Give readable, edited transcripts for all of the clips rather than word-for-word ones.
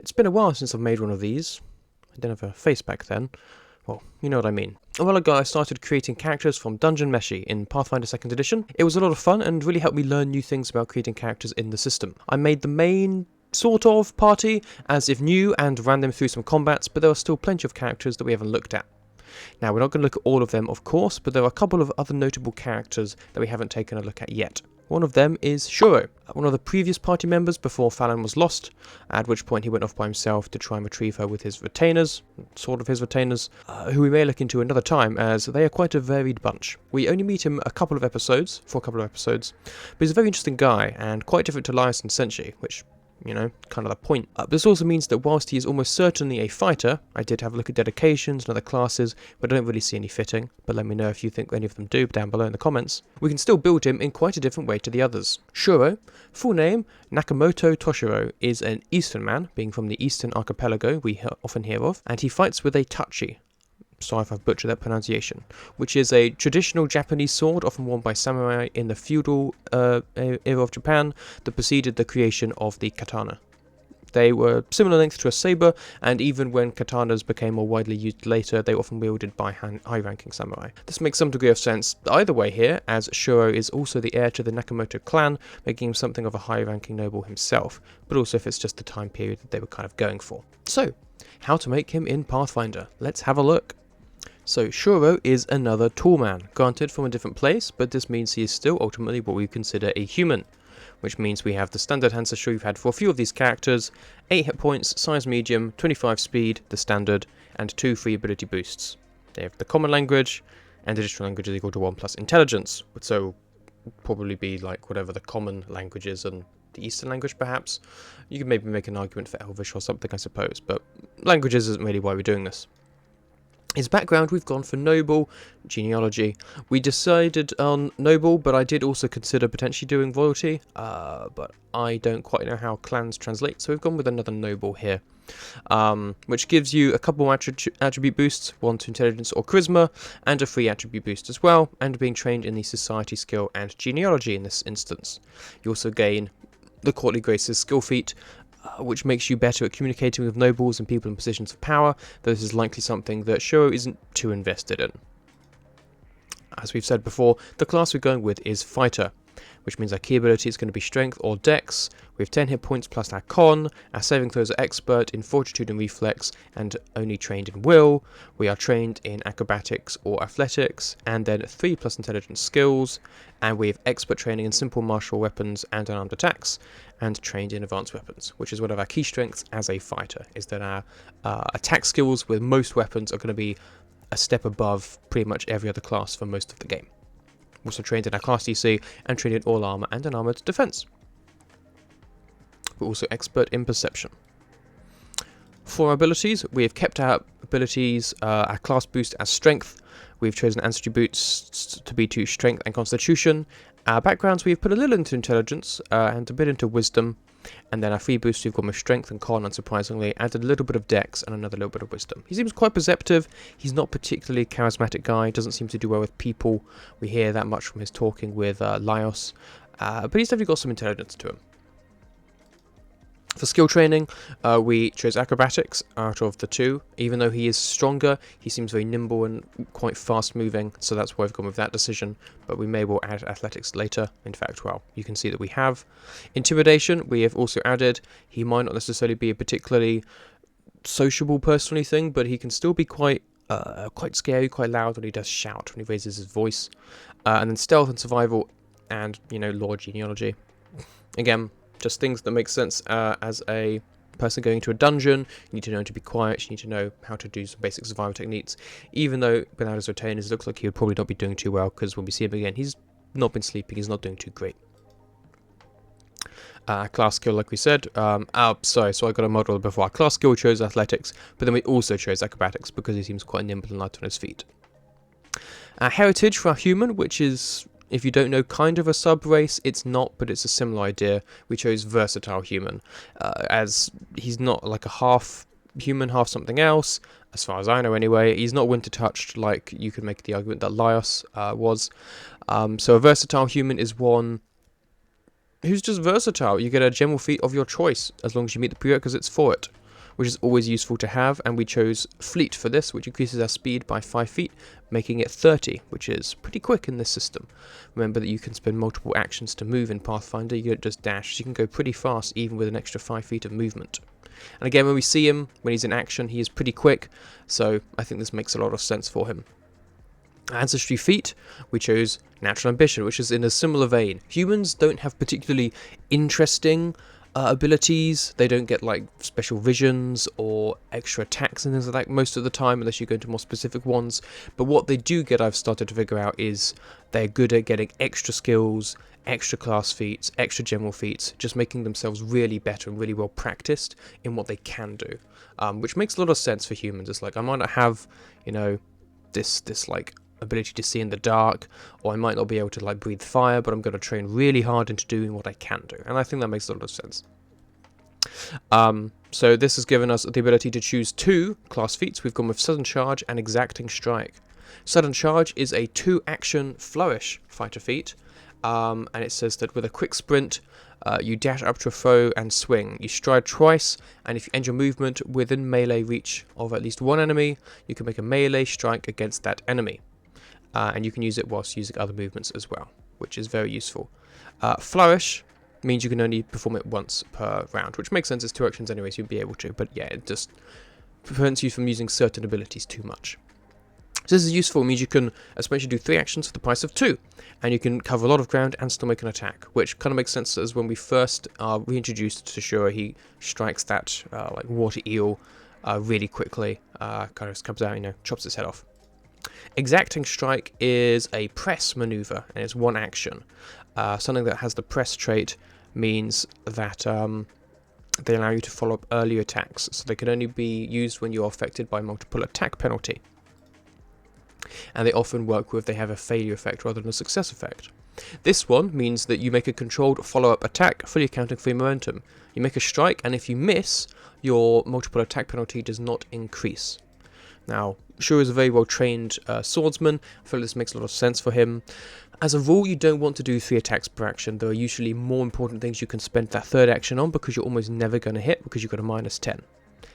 It's been a while since I've made one of these. I didn't have a face back then. Well, you know what I mean. A while ago I started creating characters from Dungeon Meshi in Pathfinder 2nd edition. It was a lot of fun and really helped me learn new things about creating characters in the system. I made the main sort of party as if new and ran them through some combats, but there are still plenty of characters that we haven't looked at. Now, we're not going to look at all of them, of course, but there are a couple of other notable characters that we haven't taken a look at yet. One of them is Shuro, one of the previous party members before Fallon was lost, at which point he went off by himself to try and retrieve her with his retainers, sort of his retainers, who we may look into another time, as they are quite a varied bunch. We only meet him for a couple of episodes, but he's a very interesting guy, and quite different to Laios and Senshi, which, you know, kind of the point. This also means that whilst he is almost certainly a fighter, I did have a look at dedications and other classes, but I don't really see any fitting, but let me know if you think any of them do down below in the comments. We can still build him in quite a different way to the others. Shuro, full name Nakamoto Toshiro, is an Eastern man, being from the Eastern Archipelago we often hear of, and he fights with a tachi. Sorry if I've butchered that pronunciation, which is a traditional Japanese sword often worn by samurai in the feudal era of Japan that preceded the creation of the katana. They were similar length to a saber, and even when katanas became more widely used later, they were often wielded by high-ranking samurai. This makes some degree of sense either way here, as Shuro is also the heir to the Nakamoto clan, making him something of a high-ranking noble himself, but also if it's just the time period that they were kind of going for. So, how to make him in Pathfinder? Let's have a look. So Shuro is another tall man, granted from a different place, but this means he is still ultimately what we consider a human, which means we have the standard ancestry we've had for a few of these characters, 8 hit points, size medium, 25 speed, the standard, and 2 free ability boosts. They have the common language, and additional language is equal to 1 plus intelligence, so probably be like whatever the common language is and the Eastern language perhaps. You could maybe make an argument for Elvish or something, I suppose, but languages isn't really why we're doing this. His background, we've gone for noble, genealogy. We decided on noble, but I did also consider potentially doing royalty, but I don't quite know how clans translate, so we've gone with another noble here, which gives you a couple more attribute boosts, 1 to intelligence or charisma, and a free attribute boost as well, and being trained in the society skill and genealogy in this instance. You also gain the courtly graces skill feat, which makes you better at communicating with nobles and people in positions of power, though this is likely something that Shuro isn't too invested in. As we've said before, the class we're going with is Fighter, which means our key ability is going to be Strength or Dex. We have 10 hit points plus our Con, our saving throws are Expert in Fortitude and Reflex, and only trained in Will. We are trained in Acrobatics or Athletics, and then 3 plus Intelligence skills, and we have Expert training in Simple Martial Weapons and Unarmed Attacks, and trained in Advanced Weapons, which is one of our key strengths as a fighter, is that our attack skills with most weapons are going to be a step above pretty much every other class for most of the game. Also trained in our class DC and trained in all armor and an armored defense. We're also expert in perception. For our abilities, we have kept our abilities, our class boost as strength. We've chosen ancestry boots to be to strength and constitution. Our backgrounds, we've put a little into intelligence and a bit into wisdom. And then our free boost, we've gone with strength and con, unsurprisingly, added a little bit of dex and another little bit of wisdom. He seems quite perceptive. He's not particularly a charismatic guy, doesn't seem to do well with people. We hear that much from his talking with Laios, but he's definitely got some intelligence to him. For skill training, we chose acrobatics out of the two. Even though he is stronger, he seems very nimble and quite fast moving, so that's why I've gone with that decision, but we may well add athletics later. In fact, well, you can see that we have. Intimidation, we have also added. He might not necessarily be a particularly sociable personally thing, but he can still be quite scary, quite loud when he does shout, when he raises his voice. And then stealth and survival, and, you know, lore genealogy. Again, just things that make sense as a person going to a dungeon. You need to know when to be quiet, you need to know how to do some basic survival techniques. Even though without his retainers, it looks like he would probably not be doing too well, because when we see him again, he's not been sleeping, he's not doing too great. Class skill, like we said, so I got a model before. Our class skill chose athletics, but then we also chose acrobatics because he seems quite nimble and light on his feet. Heritage for our human, which is, if you don't know, kind of a sub-race. It's not, but it's a similar idea. We chose versatile human, as he's not like a half human, half something else, as far as I know anyway. He's not winter-touched, like you could make the argument that Laios was. So a versatile human is one who's just versatile. You get a general feat of your choice, as long as you meet the prerequisites for it. which is always useful to have, and we chose Fleet for this, which increases our speed by 5 feet, making it 30, which is pretty quick in this system. Remember that you can spend multiple actions to move in Pathfinder, you don't just dash, so you can go pretty fast even with an extra 5 feet of movement. And again, when we see him, when he's in action, he is pretty quick, so I think this makes a lot of sense for him. Ancestry feat, we chose Natural Ambition, which is in a similar vein. Humans don't have particularly interesting abilities. They don't get like special visions or extra attacks and things like that most of the time, unless you go into more specific ones. But what they do get, I've started to figure out, is they're good at getting extra skills, extra class feats, extra general feats, just making themselves really better and really well practiced in what they can do, which makes a lot of sense for humans. It's like, I might not have, you know, this like ability to see in the dark, or I might not be able to like breathe fire, but I'm going to train really hard into doing what I can do, and I think that makes a lot of sense. So this has given us the ability to choose 2 class feats. We've gone with Sudden Charge and Exacting Strike. Sudden Charge is a 2-action flourish fighter feat, and it says that with a quick sprint, you dash up to a foe and swing. You stride twice, and if you end your movement within melee reach of at least one enemy, you can make a melee strike against that enemy. And you can use it whilst using other movements as well, which is very useful. Flourish means you can only perform it once per round, which makes sense. It's 2 actions anyway, so you'd be able to, but yeah, it just prevents you from using certain abilities too much. So this is useful. It means you can especially do 3 actions for the price of 2, and you can cover a lot of ground and still make an attack, which kind of makes sense as when we first are reintroduced to Shuro, he strikes that like water eel really quickly, kind of just comes out, you know, chops its head off. Exacting Strike is a press maneuver, and it's 1 action. Something that has the press trait means that they allow you to follow up early attacks, so they can only be used when you are affected by multiple attack penalty. And they often work with, they have a failure effect rather than a success effect. This one means that you make a controlled follow-up attack, fully accounting for your momentum. You make a strike, and if you miss, your multiple attack penalty does not increase. Now, Shuro is a very well trained swordsman. I feel this makes a lot of sense for him. As a rule, you don't want to do 3 attacks per action. There are usually more important things you can spend that 3rd action on, because you're almost never going to hit, because you've got a -10.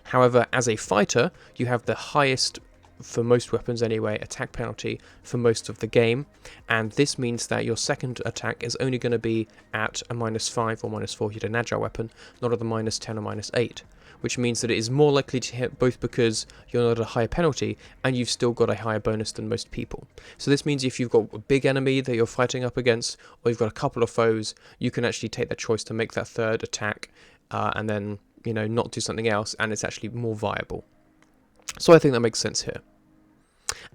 However, as a fighter, you have the highest, for most weapons anyway, attack penalty for most of the game, and this means that your 2nd attack is only going to be at a -5 or -4 if you're an agile weapon, not at the -10 or -8. Which means that it is more likely to hit, both because you're not at a higher penalty and you've still got a higher bonus than most people. So this means if you've got a big enemy that you're fighting up against, or you've got a couple of foes, you can actually take that choice to make that 3rd attack and then, you know, not do something else, and it's actually more viable. So I think that makes sense here.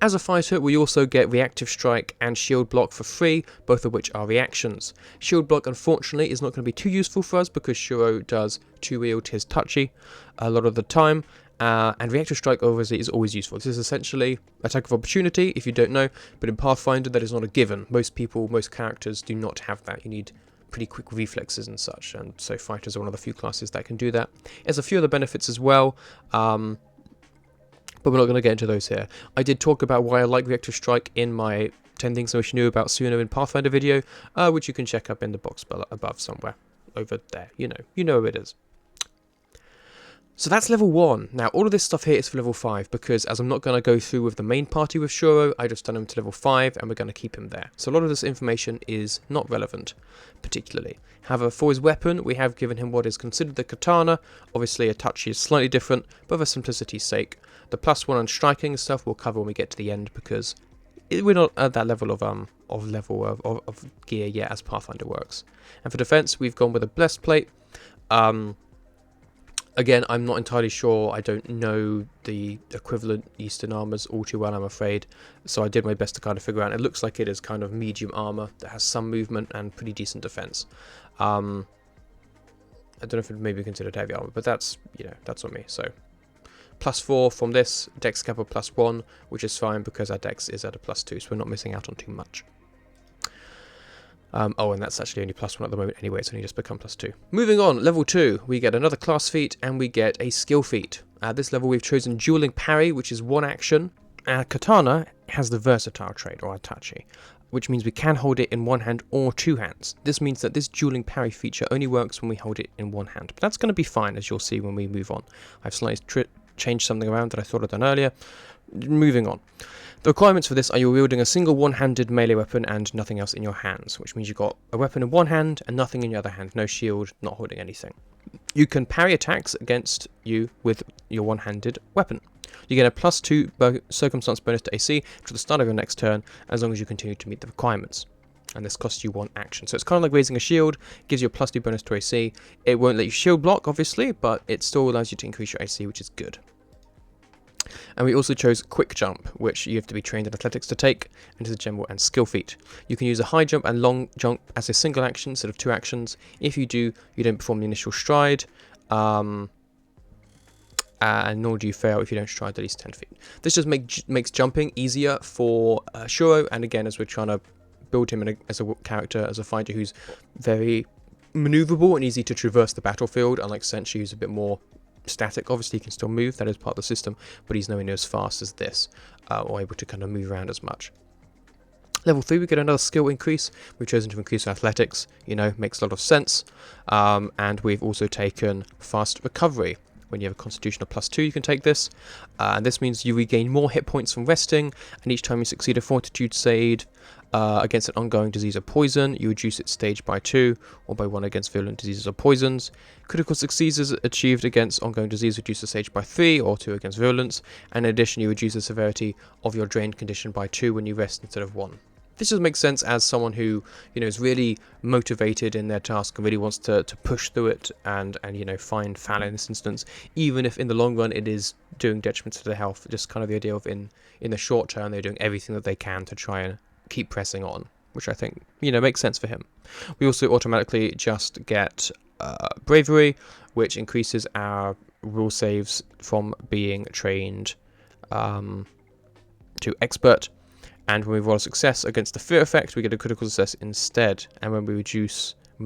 As a fighter, we also get Reactive Strike and Shield Block for free, both of which are reactions. Shield Block, unfortunately, is not going to be too useful for us because Shuro does 2-wield his touchy a lot of the time, and Reactive Strike obviously is always useful. This is essentially Attack of Opportunity, if you don't know, but in Pathfinder that is not a given. Most people, most characters do not have that. You need pretty quick reflexes and such, and so fighters are one of the few classes that can do that. There's a few other benefits as well, but we're not going to get into those here. I did talk about why I like Reactive Strike in my 10 Things I Wish You Knew About Suno in Pathfinder video, which you can check up in the box above somewhere. Over there, you know where it is. So that's level 1. Now, all of this stuff here is for level 5, because as I'm not going to go through with the main party with Shuro, I just done him to level 5, and we're going to keep him there. So a lot of this information is not relevant, particularly. However, for his weapon, we have given him what is considered the katana. Obviously, a touch is slightly different, but for simplicity's sake. The +1 on striking stuff we'll cover when we get to the end, because we're not at that level of gear yet as Pathfinder works. And for defense, we've gone with a Blessed Plate. Again, I'm not entirely sure. I don't know the equivalent Eastern armors all too well, I'm afraid. So I did my best to kind of figure out. It looks like it is kind of medium armor that has some movement and pretty decent defense. I don't know if it may be considered heavy armor, but that's, that's on me. So +4 from this, Dex cap of +1, which is fine because our Dex is at a +2, so we're not missing out on too much. Oh, and that's actually only +1 at the moment anyway, it's only just become +2. Moving on, level 2, we get another class feat, and we get a skill feat. At this level we've chosen Dueling Parry, which is 1 action. Katana has the Versatile trait, or Atachi. which means we can hold it in one hand or two hands. This means that this dueling parry feature only works when we hold it in one hand. But that's going to be fine, as you'll see when we move on. I've slightly changed something around that I thought I'd done earlier. Moving on. The requirements for this are you're wielding a single one-handed melee weapon and nothing else in your hands, which means you've got a weapon in one hand and nothing in your other hand. No shield, not holding anything. You can parry attacks against you with your one-handed weapon. You get a +2 circumstance bonus to AC to the start of your next turn, as long as you continue to meet the requirements. And this costs you one action. So it's kind of like raising a shield, gives you a +2 bonus to AC. It won't let you shield block, obviously, but it still allows you to increase your AC, which is good. And we also chose Quick Jump, which you have to be trained in athletics to take, and is a general and skill feat. You can use a high jump and long jump as a single action instead of two actions. If you do, you don't perform the initial stride, and nor do you fail if you don't stride at least 10 feet. This just makes jumping easier for Shuro, and again, as we're trying to build him as a character, as a fighter who's very maneuverable and easy to traverse the battlefield, unlike Senshi, who's a bit more static. Obviously he can still move, that is part of the system, but he's nowhere near as fast as this, or able to kind of move around as much. Level 3, we get another skill increase. We've chosen to increase our athletics, makes a lot of sense. And we've also taken fast recovery. When you have a constitution of +2, you can take this. And this means you regain more hit points from resting, and each time you succeed a fortitude save against an ongoing disease or poison, you reduce its stage by 2, or by 1 against virulent diseases or poisons. Critical successes achieved against ongoing disease reduce the stage by 3, or 2 against virulence. And in addition, you reduce the severity of your drained condition by 2 when you rest instead of 1. This just makes sense as someone who, is really motivated in their task and really wants to push through it and find Fal in this instance, even if in the long run it is doing detriment to their health. Just kind of the idea of in the short term they're doing everything that they can to try and keep pressing on, which I think, makes sense for him. We also automatically just get bravery, which increases our will saves from being trained to expert. And when we roll a success against the fear effect, we get a critical success instead. And when we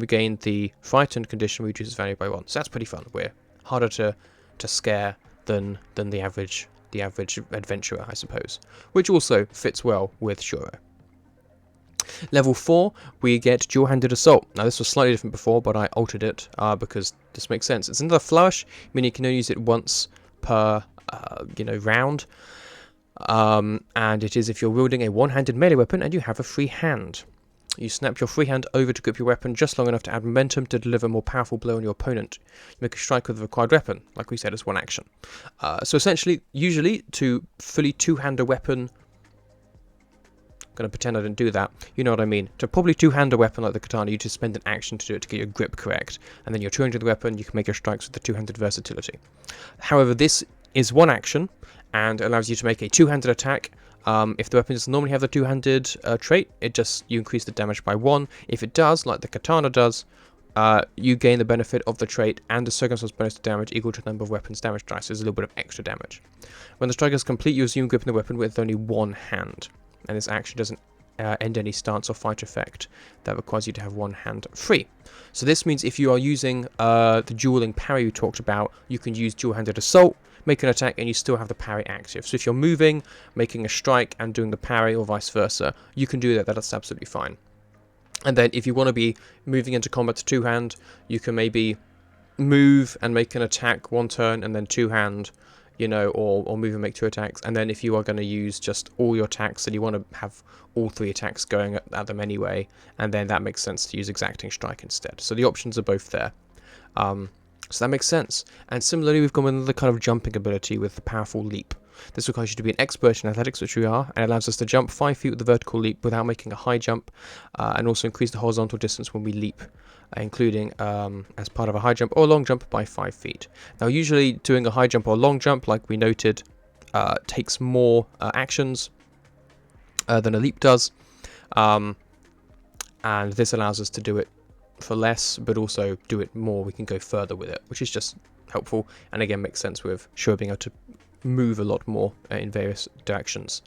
gain the frightened condition, we reduce its value by 1. So that's pretty fun. We're harder to scare than the average adventurer, I suppose. Which also fits well with Shuro. Level 4, we get dual-handed assault. Now this was slightly different before, but I altered it because this makes sense. It's another flourish, meaning you can only use it once per round. And it is if you're wielding a one-handed melee weapon and you have a free hand. You snap your free hand over to grip your weapon just long enough to add momentum to deliver a more powerful blow on your opponent. You make a strike with the required weapon, like we said, as one action. So essentially, usually, to fully two-hand a weapon... I'm going to pretend I didn't do that. You know what I mean. To probably two-hand a weapon like the katana, you just spend an action to do it to get your grip correct. And then you're two-handed the weapon, you can make your strikes with the two-handed versatility. However, this is one action, and allows you to make a two-handed attack. If the weapon doesn't normally have the two-handed trait, you increase the damage by 1. If it does, like the katana does, you gain the benefit of the trait and the circumstance bonus to damage equal to the number of weapons damage dice. So there's a little bit of extra damage. When the strike is complete, you assume gripping the weapon with only one hand. And this action doesn't end any stance or fight effect that requires you to have one hand free. So this means if you are using the dueling parry we talked about, you can use dual-handed assault, make an attack, and you still have the parry active. So if you're moving, making a strike, and doing the parry, or vice versa, you can do that. That's absolutely fine. And then if you want to be moving into combat to two-hand, you can maybe move and make an attack one turn, and then two-hand, or move and make 2 attacks. And then if you are going to use just all your attacks, and you want to have all 3 attacks going at them anyway, and then that makes sense to use exacting strike instead. So the options are both there. So that makes sense. And similarly, we've gone with another kind of jumping ability with the powerful leap. This requires you to be an expert in athletics, which we are, and allows us to jump 5 feet with the vertical leap without making a high jump, and also increase the horizontal distance when we leap, including as part of a high jump or long jump by 5 feet. Now, usually doing a high jump or long jump, like we noted, takes more actions than a leap does, and this allows us to do it for less, but also do it more. We can go further with it, which is just helpful, and again makes sense with Shuro being able to move a lot more in various directions.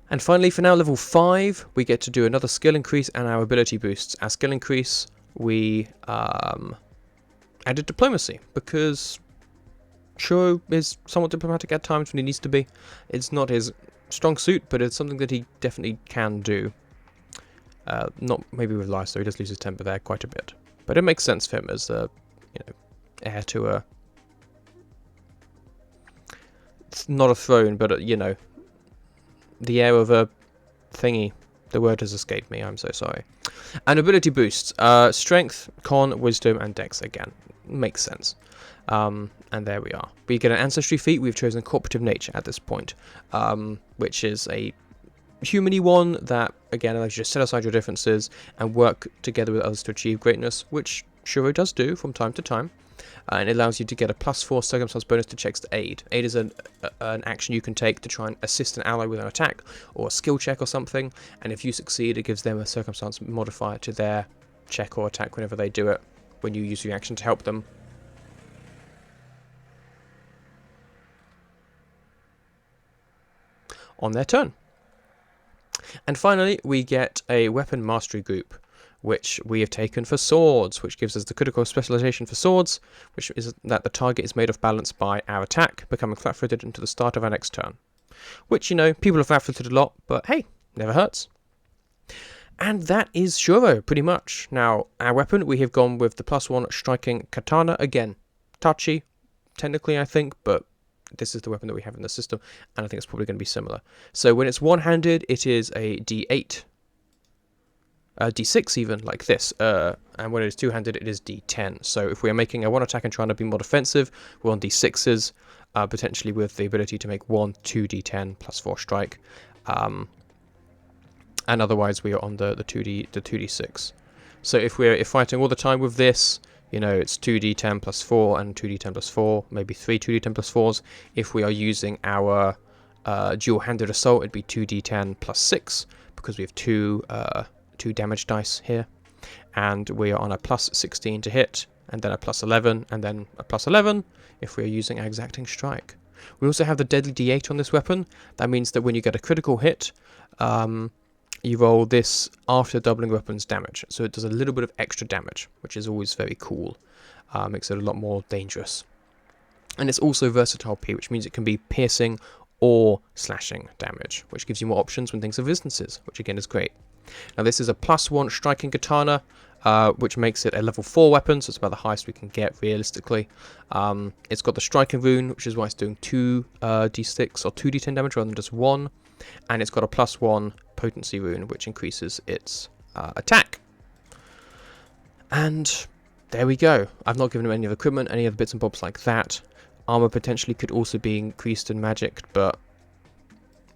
And finally, for now, level 5, we get to do another skill increase and our ability boosts. Our skill increase, we added diplomacy, because Shuro is somewhat diplomatic at times when he needs to be. It's not his strong suit, but it's something that he definitely can do. Not maybe with Lysa, he does lose his temper there quite a bit. But it makes sense for him as a, heir to a... It's not a throne, but the heir of a thingy. The word has escaped me, I'm so sorry. And ability boosts. Strength, Con, Wisdom, and Dex again. Makes sense. And there we are. We get an Ancestry feat. We've chosen Cooperative Nature at this point, which is a human-y one that, again, allows you to set aside your differences and work together with others to achieve greatness, which Shuro does do from time to time. And it allows you to get a +4 circumstance bonus to checks to aid. Aid is an action you can take to try and assist an ally with an attack or a skill check or something, and if you succeed, it gives them a circumstance modifier to their check or attack whenever they do it, when you use your action to help them. On their turn. And finally, we get a weapon mastery group, which we have taken for swords, which gives us the critical specialization for swords, which is that the target is made of balance by our attack, becoming flat-footed until the start of our next turn. Which, people have flat-footed a lot, but hey, never hurts. And that is Shuro, pretty much. Now, our weapon, we have gone with the +1 striking katana. Again, touchy, technically, I think, but this is the weapon that we have in the system, and I think it's probably going to be similar. So when it's one-handed, it is a D8, D6 even, like this, and when it is two-handed, it is D10. So if we are making a one attack and trying to be more defensive, we're on D6s, potentially with the ability to make 1, 2 D10 +4 strike, and otherwise we are on the 2D6. So if we're fighting all the time with this, it's 2d10 +4 and 2d10 +4, maybe 3 2d10 +4s. If we are using our dual-handed assault, it'd be 2d10 +6, because we have two damage dice here. And we are on a +16 to hit, and then a +11, and then a +11 if we are using our exacting strike. We also have the deadly d8 on this weapon. That means that when you get a critical hit, you roll this after doubling weapons damage, so it does a little bit of extra damage, which is always very cool. Makes it a lot more dangerous. And it's also versatile P, which means it can be piercing or slashing damage, which gives you more options when things are distances, which again is great. Now this is a +1 striking katana, which makes it a level 4 weapon, so it's about the highest we can get realistically. It's got the striking rune, which is why it's doing 2d6 or 2d10 damage rather than just 1. And it's got a +1 potency rune, which increases its attack. And there we go. I've not given him any of the equipment, any of the bits and bobs like that. Armor potentially could also be increased and magicked, but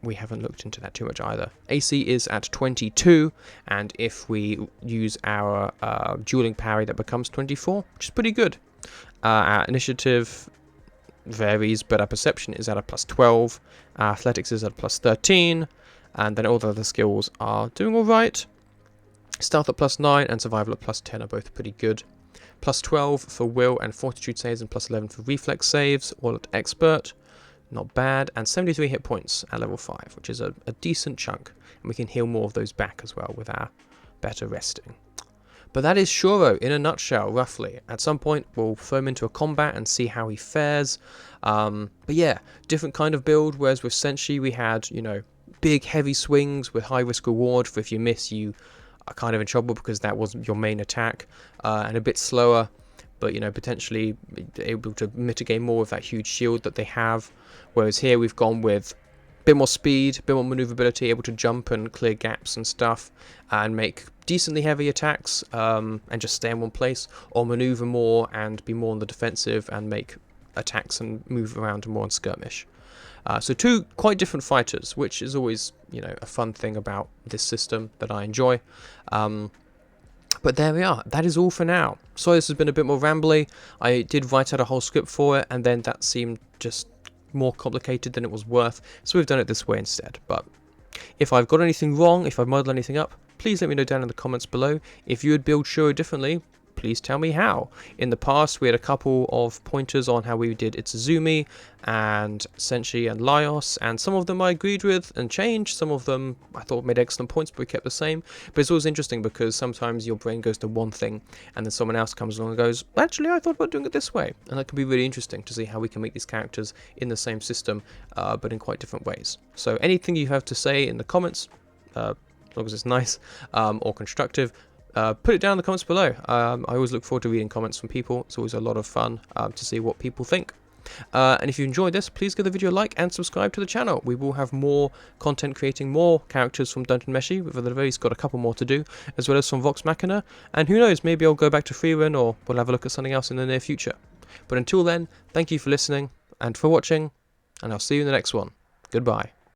we haven't looked into that too much either. AC is at 22, and if we use our dueling parry, that becomes 24, which is pretty good. Our initiative varies, but our perception is at a +12, our athletics is at a +13, and then all the other skills are doing alright. Stealth at +9 and survival at +10 are both pretty good. +12 for will and fortitude saves, and +11 for reflex saves, all at expert. Not bad. And 73 hit points at level 5, which is a decent chunk. And we can heal more of those back as well with our better resting. But that is Shuro in a nutshell, roughly. At some point, we'll throw him into a combat and see how he fares. But yeah, different kind of build, whereas with Senshi we had, big heavy swings with high risk reward, for if you miss you are kind of in trouble because that wasn't your main attack, and a bit slower, but potentially able to mitigate more with that huge shield that they have. Whereas here we've gone with a bit more speed, a bit more maneuverability, able to jump and clear gaps and stuff, and make decently heavy attacks, and just stay in one place, or maneuver more and be more on the defensive and make attacks and move around more on skirmish. So two quite different fighters, which is always, a fun thing about this system that I enjoy. But there we are. That is all for now. Sorry this has been a bit more rambly. I did write out a whole script for it, and then that seemed just more complicated than it was worth, so we've done it this way instead. But if I've got anything wrong, if I've muddled anything up, please let me know down in the comments below. If you would build Shuro differently, please tell me how. In the past, we had a couple of pointers on how we did Itsuzumi and Senshi and Laios, and some of them I agreed with and changed. Some of them I thought made excellent points, but we kept the same. But it's always interesting because sometimes your brain goes to one thing, and then someone else comes along and goes, actually, I thought about doing it this way. And that can be really interesting to see how we can make these characters in the same system, but in quite different ways. So anything you have to say in the comments, as long as it's nice or constructive. Put it down in the comments below. I always look forward to reading comments from people. It's always a lot of fun to see what people think. And if you enjoyed this, please give the video a like and subscribe to the channel. We will have more content creating more characters from Dungeon Meshi. We've at the very least got a couple more to do, as well as from Vox Machina. And who knows, maybe I'll go back to Freerun, or we'll have a look at something else in the near future. But until then, thank you for listening and for watching, and I'll see you in the next one. Goodbye.